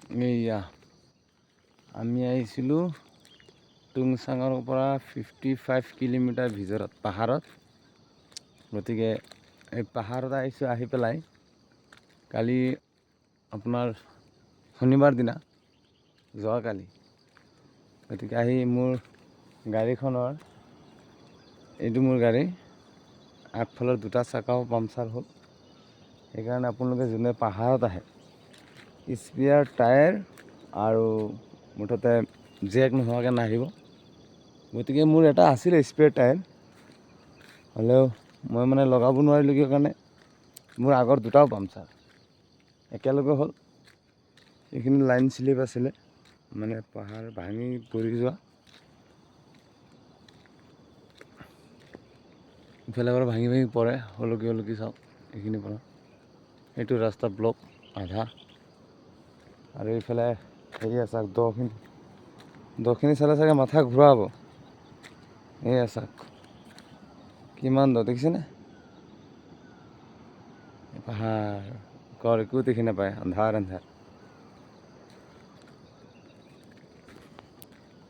এইয়া আমি আহিছিলোঁ টুংচাঙৰ পৰা 55 কিলোমিটাৰ ভিতৰত পাহাৰত। গতিকে এই পাহাৰত আহিছোঁ। আহি পেলাই কালি আপোনাৰ শনিবাৰ দিনা যোৱাকালি, গতিকে আহি মোৰ গাড়ীখনৰ, এইটো মোৰ গাড়ী, আগফালৰ দুটা চকাও পামচাৰ হ'ল। সেইকাৰণে আপোনালোকে যোনে পাহাৰত আহে স্পেয়াৰ টায়াৰ আৰু মুঠতে জেক নোহোৱাকৈ নাহিব। গতিকে মোৰ এটা আছিলে স্পেয়াৰ টায়াৰ, হ'লেও মই মানে লগাব নোৱাৰিলোঁ কিয় কাৰণে মোৰ আগৰ দুটাও পামচাৰ একেলগে হ'ল। এইখিনি লাইন শ্লিপ আছিলে, মানে পাহাৰ ভাঙি পৰি যোৱা। ইফালে পৰা ভাঙি ভাঙি পৰে, হলকি হলকি চাওক এইখিনিৰ পৰা। এইটো ৰাস্তা ব্লক আধা, আৰু এইফালে হেৰি আছে দখিনি চালে চাগে মাথা ঘূৰাব। এয়া চাওক কিমান দেখিছেনে? পাহাৰ একো দেখি নাপায়, আন্ধাৰ আন্ধাৰ।